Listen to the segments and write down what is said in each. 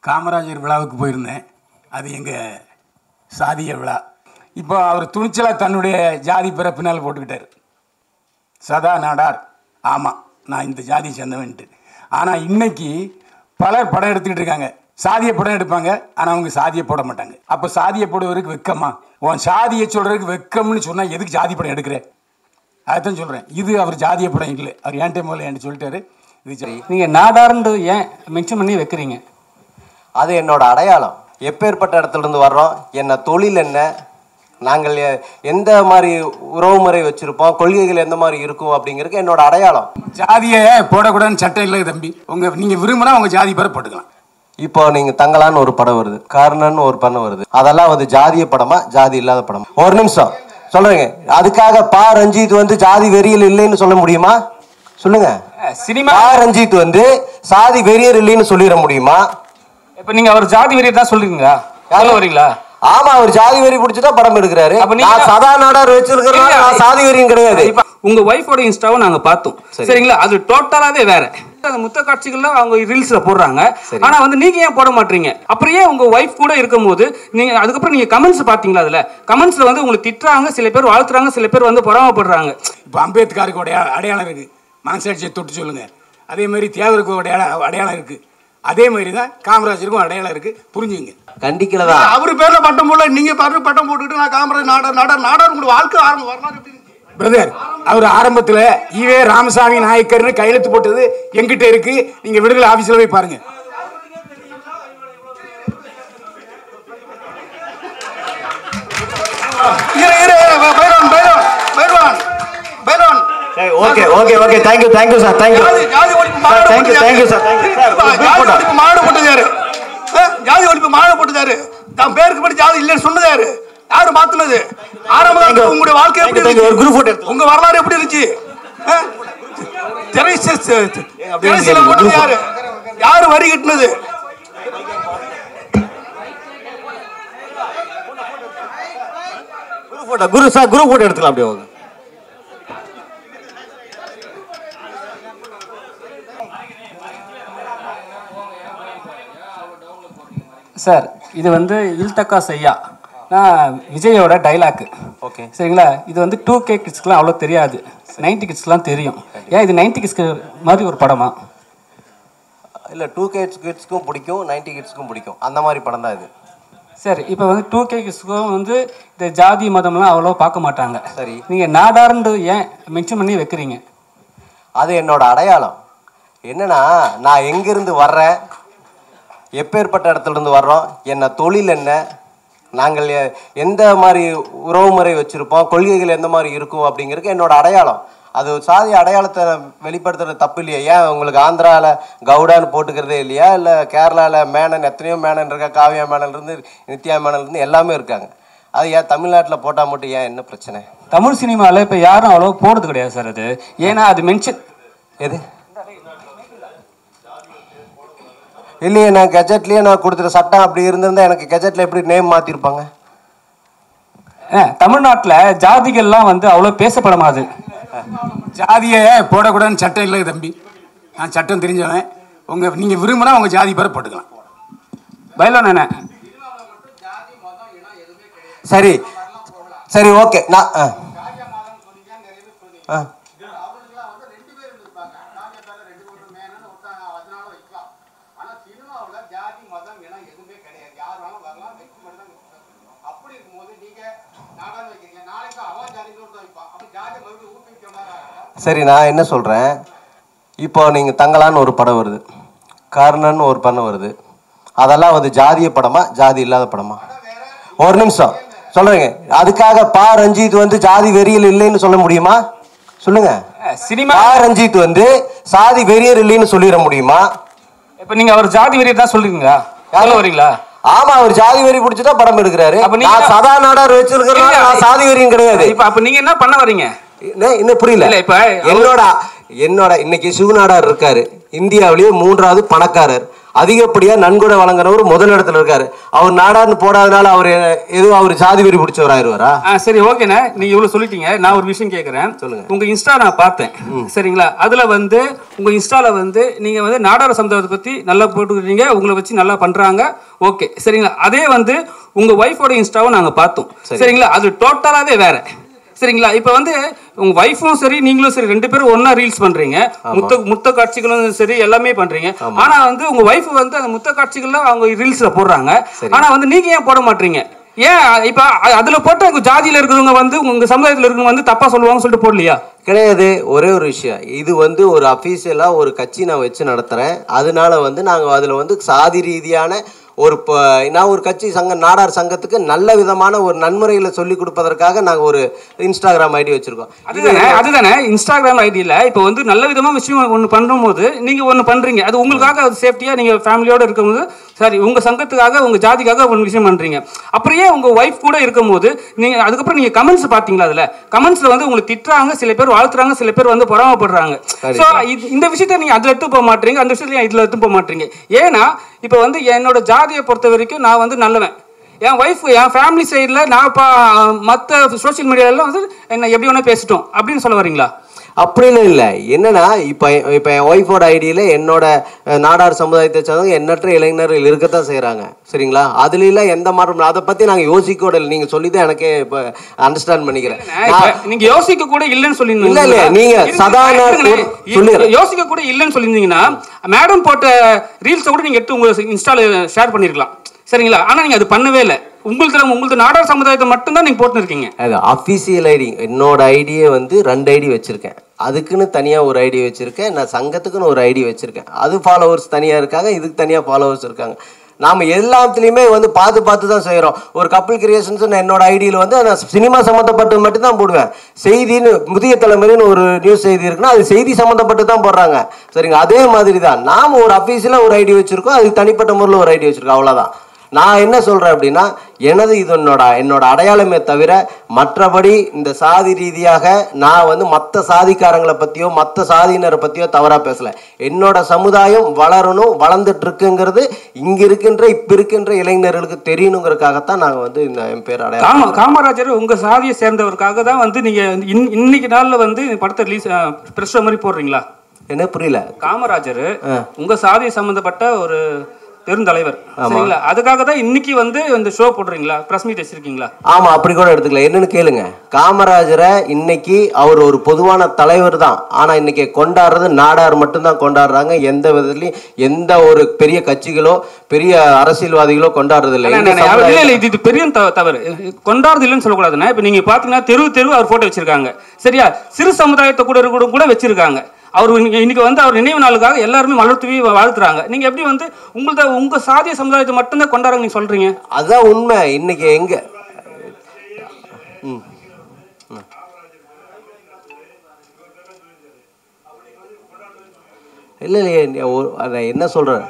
காமராஜர் விழாவுக்கு போயிருந்தேன். அது எங்கள் சாதிய விழா. இப்போ அவர் துணிச்சலாக தன்னுடைய ஜாதி பிற பின்னால் போட்டுக்கிட்டார். சதா நாடார், ஆமாம் நான் இந்த ஜாதி சேர்ந்தவன்ட்டு. ஆனால் இன்னைக்கு பலர் படம் எடுத்துக்கிட்டு இருக்காங்க. சாதிய படம் எடுப்பாங்க, ஆனால் அவங்க சாதியை போட மாட்டாங்க. அப்போ சாதியை போடுவதற்கு வெக்கமா? உன் சாதியை சொல்கிறதுக்கு வெக்கம்னு சொன்னால் எதுக்கு ஜாதி படம் எடுக்கிறேன்? அதுதான் சொல்கிறேன். இது அவர் ஜாதிய படம் இல்லை. அவர் ஏன்ட்டே முதல்ல என்கிட்ட சொல்லிட்டாரு. இது சரி, நீங்கள் நாடார்னு ஏன் மென்ஷன் பண்ணி வைக்கிறீங்க? அது என்னோட அடையாளம். எப்பேற்பட்ட இடத்துலேருந்து வர்றோம், என்ன தொழில் என்ன, நாங்கள் எந்த மாதிரி உறவு முறை வச்சுருப்போம், கொள்கைகள் எந்த மாதிரி இருக்கும் அப்படிங்கிறதுக்கு என்னோட அடையாளம். ஜாதியை போடக்கூடாதுன்னு சட்டம் இல்லை தம்பி. நீங்கள் விரும்பினா உங்கள் ஜாதி பேரை போட்டுக்கலாம். இப்போ நீங்கள் தங்கலான்னு ஒரு படம் வருது, காரணன்னு ஒரு படம் வருது. அதெல்லாம் வந்து ஜாதிய படமா ஜாதி இல்லாத படமா? ஒரு நிமிஷம் சொல்லுங்க. அதுக்காக பா ரஞ்சித் வந்து ஜாதி வெறியல் இல்லைன்னு சொல்ல முடியுமா? சொல்லுங்க. சினிமா பா ரஞ்சித் வந்து சாதி வெறியர் இல்லைன்னு சொல்லிட முடியுமா? இப்போ நீங்கள் அவர் ஜாதி வெறியர் தான் சொல்றீங்களா? யாரும் வரீங்களா? ஆமா, அவர் ஜாதி வெறி பிடிச்சிட்டா படம் எடுக்கிறாரு. நான் சதா நாடார் வச்சிருக்கிறேன், நான் சாதி வெறியும் கிடையாது. உங்க ஒய்ஃபோட இன்ஸ்டாவை நாங்க பார்த்தோம், சரிங்களா? அது டோட்டலாவே வேற. அந்த முத்த காட்சிகள்ல அவங்க ரீல்ஸ்ல போடுறாங்க. ஆனா வந்து நீங்க ஏன் போட மாட்டீங்க? அப்புறம் ஏன் உங்க ஒய்ஃப் கூட இருக்கும்போது நீங்க அதுக்கப்புறம் நீங்க கமெண்ட்ஸ் பாத்தீங்களா? அதுல கமெண்ட்ஸ்ல வந்து உங்களுக்கு திட்டுறாங்க, சில பேர் வாழ்த்துறாங்க, சில பேர் வந்து பொறாமப்படுறாங்க. இப்போ அம்பேத்கருக்கு அடையாளம் இருக்கு, மனசாட்சியை தொட்டு சொல்லுங்க. அதே மாதிரி தியாகருக்கு அடையாளம் இருக்கு. அதே மாதிரி தான் காமராஜருக்கும் அடையாளம் இருக்கு. புரிஞ்சுங்க. கண்டிக்கலதா அவரு பேர்ல பட்டம் போடல, நீங்க பட்டம் போட்டுக்கிட்டு நான் காமராஜ் நாடார் உங்களோட வாழ்க்கை ஆரம்பம் வரலாறு பிரதர். அவர் ஆரம்பத்தில் ஈவே ராமசாமி நாயக்கர்னு கையெழுத்து போட்டது எங்கிட்ட இருக்கு. நீங்க விடுதலை ஆபீஸ்ல போய் பாருங்க. Okay okay okay, thank you thank you sir, thank you thank you thank you sir. மாடு போட்டது யாரு? ஜாதி ஒழிப்பு மாடு போட்டது யாரு? தான் பேருக்கு படி ஜாதி இல்லைன்னு சொன்னது யாரு? யாரு மாத்துனது? ஆரம்பத்தில் உங்களுடைய வாழ்க்கை எப்படி இருந்துச்சு? ஒரு குரூப் போட்டோ, உங்க வரலாறு எப்படி இருந்துச்சு? யாரு யாரு வரி கட்டினது? குரு சார் குரூப் போட்டோ எடுத்துக்கலாம். அப்படியே சார், இது வந்து இல்தக்கா செய்யா விஜயோட டைலாக். ஓகே, சரிங்களா? இது வந்து 2K கிட்ஸ்க்குலாம் அவ்வளோ தெரியாது, 90 கிட்ஸ்க்குலாம் தெரியும். ஏன் இது 90 கிட்ஸ்க்கு மாதிரி ஒரு படமா? இல்லை, 2K கிட்ஸ்க்கும் பிடிக்கும், 90 கிட்ஸ்க்கும் பிடிக்கும். அந்த மாதிரி படம் தான் இது. சரி, இப்போ வந்து 2K கிட்ஸ்க்கும் வந்து இந்த ஜாதி மதம்லாம் அவ்வளோ பார்க்க மாட்டாங்க. சரி, நீங்கள் நாடார்னு ஏன் மென்ஷன் பண்ணி வைக்கிறீங்க? அது என்னோட அடையாளம். என்னன்னா, நான் எங்கேருந்து வர்றேன், எப்பேற்பட்ட இடத்துலேருந்து வர்றோம், என்ன தொழில் என்ன, நாங்கள் எந்த மாதிரி உறவு முறை வச்சுருப்போம், கொள்கைகள் எந்த மாதிரி இருக்கும் அப்படிங்கிறதுக்கு என்னோட அடையாளம். அது சாதி அடையாளத்தை வெளிப்படுத்துறது தப்பு இல்லையா? ஏன் உங்களுக்கு ஆந்திராவில் கவுடான்னு போட்டுக்கிறதே இல்லையா? இல்லை கேரளாவில் மேனன், எத்தனையோ மேனன் இருக்கா, காவியா மேனன்லேருந்து நித்யா மேனன்லேருந்து எல்லாமே இருக்காங்க. அது ஏன் தமிழ்நாட்டில் போட்டால் மட்டும் ஏன் என்ன பிரச்சனை? தமிழ் சினிமாவில் இப்போ யாரும் அவ்வளோ போடுறது கிடையாது சார். அது ஏன்னா அது மென்ஷன் எது இல்லையே. நான் கெஜெட்லேயே நான் கொடுத்துட்ட சட்டம் அப்படி இருந்திருந்தா எனக்கு கெஜெட்டில் எப்படி நேம் மாற்றிருப்பாங்க? தமிழ்நாட்டில் ஜாதிகள்லாம் வந்து அவ்வளோ பேசப்படாது. ஜாதியை போடக்கூடாதுன்னு சட்டம் இல்லை தம்பி. நான் சட்டம் தெரிஞ்சவன். நீங்கள் விரும்பினா உங்கள் ஜாதி பேரை போட்டுக்கலாம். பயிலோன் என்ன? சரி சரி, ஓகே. நான் சரி, நான் என்ன சொல்கிறேன், இப்போ நீங்கள் தங்கலான்னு ஒரு படம் வருது, காரணன்னு ஒரு படம் வருது. அதெல்லாம் வந்து ஜாதிய படமா ஜாதி இல்லாத படமா? ஒரு நிமிஷம் சொல்கிறேங்க. அதுக்காக பா ரஞ்சித் வந்து ஜாதி வெறியல் இல்லைன்னு சொல்ல முடியுமா? சொல்லுங்க. சினிமா பா ரஞ்சித் வந்து சாதி வெறியர் இல்லைன்னு சொல்லிட முடியுமா? இப்போ நீங்கள் அவர் ஜாதி வெறியர் தான் சொல்றீங்களா? யாரும் வரீங்களா? ஆமா, அவர் ஜாதி வெறி பிடிச்சிட்டா படம் எடுக்கிறாரு. நான் சதா நாடார் வச்சிருக்கிறேன், நான் சாதி வெறியும் கிடையாது. இப்போ அப்போ நீங்கள் என்ன பண்ண வரீங்க? இன்னும் புரியல. இப்ப என்னோட இன்னைக்கு சிவநாடார் இருக்காரு, இந்தியாவிலேயே 3வது பணக்காரர், அதிகப்படியாக நன்கொடை வழங்குறவர் முதலிடத்துல இருக்காரு. அவர் நாடார்னு போடாதனால அவர் எதுவும் அவர் சாதி வெறி பிடிச்சவராயிருவாரா? சரி, ஓகேண்ணா, நீங்க இவ்வளவு சொல்லிட்டீங்க. நான் ஒரு விஷயம் கேட்கறேன். சொல்லுங்க. உங்க இன்ஸ்டா நான் பார்த்தேன், சரிங்களா? அதுல வந்து உங்க இன்ஸ்டால வந்து நீங்க வந்து நாடார் சமுதாயத்தை பத்தி நல்லா போட்டுக்கிறீங்க, உங்களை வச்சு நல்லா பண்றாங்க, ஓகே, சரிங்களா? அதே வந்து உங்க ஒய்ஃபோட இன்ஸ்டாவை நாங்க பார்த்தோம், சரிங்களா? அது டோட்டலாவே வேற, சரிங்களா? இப்ப வந்து உங்க வைஃபும் சரி நீங்களும் சரி 2 பேரும் ஒன்னா ரீல்ஸ் பண்றீங்க, முத்த காட்சிகளும் சரி எல்லாமே பண்றீங்க. ஆனா வந்து உங்க வைஃப் வந்து அந்த முத்த காட்சிகள்ல அவங்க ரீல்ஸ்ல போடுறாங்க. ஆனா வந்து நீங்க ஏன் போட மாட்டீங்க? ஏன் இப்ப அதுல போட்டு உங்க ஜாதியில இருக்கிறவங்க வந்து உங்க சமுதாயத்துல இருக்கிறவங்க வந்து தப்பா சொல்லுவாங்கன்னு சொல்லிட்டு போடலையா? கிடையாது. ஒரே ஒரு விஷயம், இது வந்து ஒரு அஃபீஷியலா ஒரு கட்சி நான் வச்சு நடத்துறேன். அதனால வந்து நாங்க அதுல வந்து சாதி ரீதியான ஒரு நான் ஒரு கட்சி நாடார் சங்கத்துக்கு நல்ல விதமான ஒரு நன்முறைகளை சொல்லி கொடுப்பதற்காக நாங்கள் ஒரு இன்ஸ்டாகிராம் ஐடி வச்சிருக்கோம். அதுதானே இன்ஸ்டாகிராம் ஐடியில் இப்போ வந்து நல்ல விதமாக விஷயம் ஒன்று பண்ணும்போது நீங்கள் ஒன்று பண்ணுறீங்க, அது உங்களுக்காக அது சேஃப்டியாக நீங்கள் ஃபேமிலியோடு இருக்கும்போது சரி உங்கள் சங்கத்துக்காக உங்கள் ஜாதிக்காக ஒரு விஷயம் பண்ணுறீங்க. அப்படியே உங்கள் ஒய்ஃப் கூட இருக்கும்போது நீங்கள் அதுக்கப்புறம் நீங்கள் கமெண்ட்ஸ் பார்த்தீங்களா? அதில் கமெண்ட்ஸில் வந்து உங்களுக்கு திட்டுறாங்க, சில பேர் வாழ்த்துறாங்க, சில பேர் வந்து பொறாமப்படுறாங்க. ஸோ இந்த விஷயத்தை நீங்கள் அதில் எடுத்து போக மாட்டீங்க, அந்த விஷயத்தை இதில் எடுத்து போக மாட்டீங்க. ஏன்னா இப்போ வந்து என்னோட ஜாதியை பொறுத்த வரைக்கும் நான் வந்து நல்லவன், என் ஒய்ஃப் என் ஃபேமிலி சைடில் நான் இப்போ மற்ற சோஷியல் மீடியாவில் வந்து என்ன எப்படி வேணால் பேசிட்டோம் அப்படின்னு சொல்ல வரீங்களா? அப்படின்னு இல்லை. என்னன்னா இப்போ என் ஒய்ஃபோட ஐடியில் என்னோட நாடார் சமுதாயத்தை சேர்ந்தவங்க எண்ணற்ற இளைஞர்கள் இருக்கத்தான் செய்கிறாங்க, சரிங்களா? அதுலாம் எந்த மாற்றம் அதை பற்றி நாங்கள் யோசிக்க கூட இல்லை. நீங்கள் சொல்லி தான் எனக்கே இப்போ அண்டர்ஸ்டாண்ட் பண்ணிக்கிறேன். நீங்கள் யோசிக்க கூட இல்லைன்னு சொல்லியிருந்தீங்க. இல்லை இல்லை, நீங்கள் சாதாரண யோசிக்க கூட இல்லைன்னு சொல்லியிருந்தீங்கன்னா மேடம் போட்ட ரீல்ஸை கூட நீங்கள் எடுத்து உங்கள் இன்ஸ்டாவில் ஷேர் பண்ணியிருக்கலாம், சரிங்களா? ஆனால் நீங்கள் அது பண்ணவே இல்லை. உங்களுக்கு நாடார் சமுதாயத்தை மட்டும்தான் நீங்கள் போட்டுருக்கீங்க. அது அஃபீஷியல் ஐடி. என்னோட ஐடியை வந்து 2 ஐடி வச்சுருக்கேன். அதுக்குன்னு தனியாக ஒரு ஐடி வச்சுருக்கேன், நான் சங்கத்துக்குன்னு ஒரு ஐடி வச்சுருக்கேன். அது ஃபாலோவர்ஸ் தனியாக இருக்காங்க, இதுக்கு தனியாக ஃபாலோவர்ஸ் இருக்காங்க. நாம் எல்லாத்துலேயுமே வந்து பார்த்து தான் செய்கிறோம். ஒரு கப்பிள் கிரியேஷன்ஸ் என்னோட ஐடியில் வந்து நான் சினிமா சம்மந்தப்பட்டு மட்டும்தான் போடுவேன். செய்தின்னு புதிய தலைமுறைன்னு ஒரு நியூஸ் செய்தி இருக்குன்னா அது செய்தி சம்மந்தப்பட்டு தான் போடுறாங்க, சரிங்க? அதே மாதிரி தான் நாம் ஒரு அஃபீஷியலாக ஒரு ஐடி வச்சுருக்கோம், அது தனிப்பட்ட முறையில் ஒரு ஐடி வச்சுருக்கோம், அவ்வளோதான். நான் என்ன சொல்கிறேன் அப்படின்னா, இது என்னோட அடையாளமே தவிர மற்றபடி இந்த சாதி ரீதியாக நான் வந்து மற்ற சாதிக்காரங்களை பற்றியோ மற்ற சாதியினரை பற்றியோ தவறாக பேசலை. என்னோட சமுதாயம் வளரணும், வளர்ந்துட்டு இருக்குங்கிறது இங்கே இப்போ இருக்கின்ற இளைஞர்களுக்கு தெரியணுங்கிறதுக்காகத்தான் நாங்கள் வந்து இந்த என் பேர் அடையாளம். காமராஜர் உங்கள் சாதியை சேர்ந்தவருக்காக தான் வந்து நீங்கள் இன்னைக்கு நாளில் வந்து படத்தை ரிலீஸ் ப்ரெஸ் மாதிரி போடுறீங்களா? என்ன புரியல? காமராஜர் உங்கள் சாதியை சம்மந்தப்பட்ட ஒரு பெருந்தலைவர், சரிங்களா? அதுக்காக தான் இன்னைக்கு வந்து இந்த ஷோ போடுறீங்களா, பிரஸ் மீட் வச்சிருக்கீங்களா? ஆமா, அப்படி கூட எடுத்துக்கலாம். என்னன்னு கேளுங்க. காமராஜரை இன்னைக்கு அவர் ஒரு பொதுவான தலைவர் தான், ஆனா இன்னைக்கு கொண்டாடுறது நாடார் மட்டும்தான் கொண்டாடுறாங்க. எந்த விதத்துலயும் எந்த ஒரு பெரிய கட்சிகளோ பெரிய அரசியல்வாதிகளோ கொண்டாடுறது இல்லை. இது பெரிய தவறு. கொண்டாடுறது இல்லைன்னு சொல்லக்கூடாதுன்னா, இப்ப நீங்க பாத்தீங்கன்னா தெரு அவர் போட்டோ வச்சிருக்காங்க, சரியா? சிறு சமுதாயத்தை கூட வச்சிருக்காங்க. அவர் இன்னைக்கு வந்து அவர் நினைவு நாளுக்காக எல்லாருமே மலர் தூவி வாழ்த்துறாங்க. நீங்க எப்படி வந்து உங்க சாதிய சமுதாயத்தை மட்டும்தான் கொண்டாடுறாங்க நீங்க சொல்றீங்க? அதான் உண்மை. இன்னைக்கு எங்க இல்லையே, என்ன சொல்றேன்,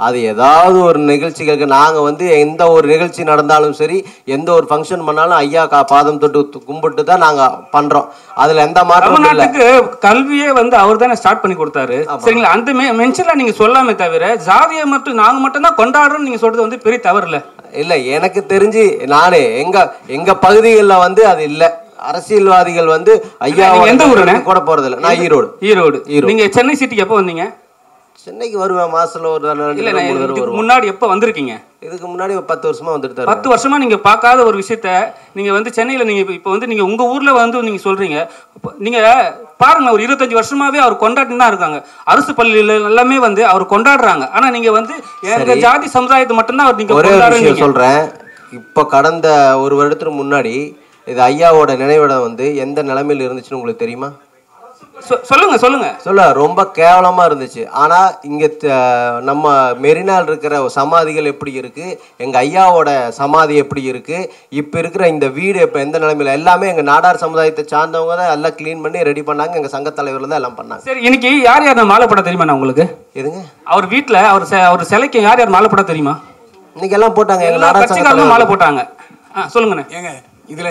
அது ஏதாவது ஒரு நிகழ்ச்சிகளுக்கு நாங்கள் வந்து எந்த ஒரு நிகழ்ச்சி நடந்தாலும் சரி, எந்த ஒரு ஃபங்க்ஷன் பண்ணாலும் ஐயா பாதம் தொட்டு கும்பிட்டு தான் நாங்கள் பண்ணுறோம். அதில் எந்த மாற்றமும் இல்லை. கல்வியே வந்து அவர் தானே ஸ்டார்ட் பண்ணி கொடுத்தாரு, சரிங்களா? அந்த மென்ஷன்ல நீங்கள் சொல்லாமே தவிர ஜாதியை மட்டும் நாங்கள் மட்டும் தான் கொண்டாடுறோம்னு நீங்கள் சொல்றது வந்து பெரிய தவறு இல்லை. இல்லை, எனக்கு தெரிஞ்சு நானே எங்கள் பகுதிகளில் வந்து அது இல்லை. அரசியல்வாதிகள் வந்து ஐயா எந்த ஊருன்னு கூட போகிறதில்ல. நான் ஈரோடு. நீங்கள் சென்னை சிட்டிக்கு எப்போ வந்தீங்க? சென்னைக்கு வருவேன் மாசத்துல ஒரு முன்னாடி எப்போ வந்திருக்கீங்க? இதுக்கு முன்னாடி 10 வருஷமா வந்துட்டு 10 வருஷமா நீங்க பார்க்காத ஒரு விஷயத்த நீங்க வந்து சென்னையில நீங்க இப்போ வந்து நீங்க உங்க ஊர்ல வந்து நீங்க சொல்றீங்க. நீங்க பாருங்க, ஒரு 25 வருஷமாவே அவர் கொண்டாடி தான் இருக்காங்க. அரசு பள்ளியில எல்லாமே வந்து அவர் கொண்டாடுறாங்க. ஆனா நீங்க வந்து எங்க ஜாதி சமுதாயத்தை மட்டும்தான் அவர் நீங்க கொண்டாடுறீங்க. சொல்றேன், இப்ப கடந்த ஒரு வருடத்துக்கு முன்னாடி இது ஐயாவோட நினைவிடம் வந்து எந்த நிலைமையில் இருந்துச்சுன்னு உங்களுக்கு தெரியுமா? சொல்லுங்க. ரொம்ப கேவலமா இருந்துச்சு. ஆனா இங்க நம்ம மெரினால் இருக்கிற சமாதிகள் எப்படி இருக்கு, எங்க ஐயாவோட சமாதி எப்படி இருக்கு, இப்ப இருக்கிற இந்த வீடு இப்ப எந்த நிலைமையில, எல்லாமே எங்க நாடார் சமுதாயத்தை சார்ந்தவங்க தான் எல்லாம் கிளீன் பண்ணி ரெடி பண்ணாங்க. எங்க சங்க தலைவர்ல தான் எல்லாம் பண்ணாங்க. சரி, இன்னைக்கு யார் யார் மாலை போட தெரியுமா உங்களுக்கு? எதுங்க? அவர் வீட்டுல அவர் சிலைக்கு யார் யார் மாலை போட தெரியுமா? இன்னைக்கு எல்லாம் போட்டாங்க. எங்க நாடார் சங்க மாலை போட்டாங்க. சொல்லுங்க. ஏங்க, இதுல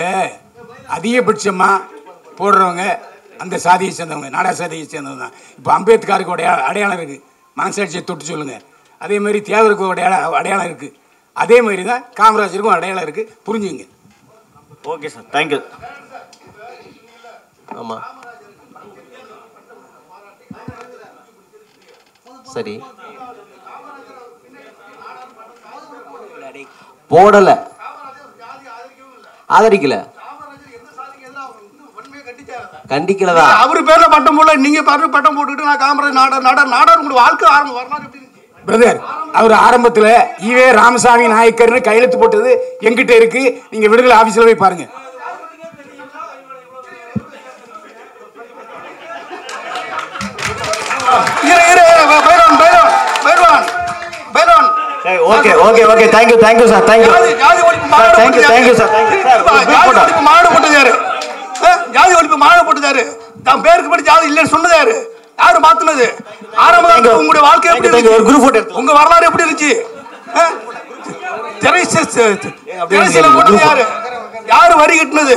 அதிகபட்சமா போடுறவங்க அந்த சாதியை சேர்ந்தவங்க, நாடார் சாதியை சேர்ந்தவங்க தான். இப்போ அம்பேத்கருக்கு அடையாளம் இருக்குது, மனசாட்சியை தொட்டு சொல்லுங்கள். அதே மாதிரி தேவருக்கு அடையாளம் இருக்குது. அதே மாதிரி தான் காமராஜருக்கும் அடையாளம் இருக்குது, புரிஞ்சுங்க. Okay sir, thank you. ஆமாம், சரி, போடல, ஆதரிக்கல, கண்டிக்கலதான். அவரு பேர்ல பட்டம் போடல, நீங்க பட்டம் போட்டுக்கிட்டு நான் காமராஜ் நாடார் உங்களோட வாழ்க்கை ஆரம்பம் வரலாறு எப்படி பிரதர்? அவர் ஆரம்பத்தில் ஈவே ராமசாமி நாயக்கர்னு கையெழுத்து போட்டது எங்கிட்ட இருக்கு, நீங்க விடுதலை ஆபீஸ்ல போய் பாருங்க. Okay okay okay, thank you thank you sir, thank you thank you thank you sir. மாடு போட்டது யாரு? ஜாதி ஒழிப்பு மாடு போட்டது யாரு? தான் பேருக்கு படி ஜாதி இல்லைன்னு சொன்னது யாரு? யாரு மாத்துனது? ஆரம்பம் உங்களுடைய வாழ்க்கை எப்படி இருந்துச்சு? ஒரு குரூப் போட்டோ, உங்க வரலாறு எப்படி இருந்துச்சு? திரைசில போட்டது யாரு? யாரு வரி கட்டினது?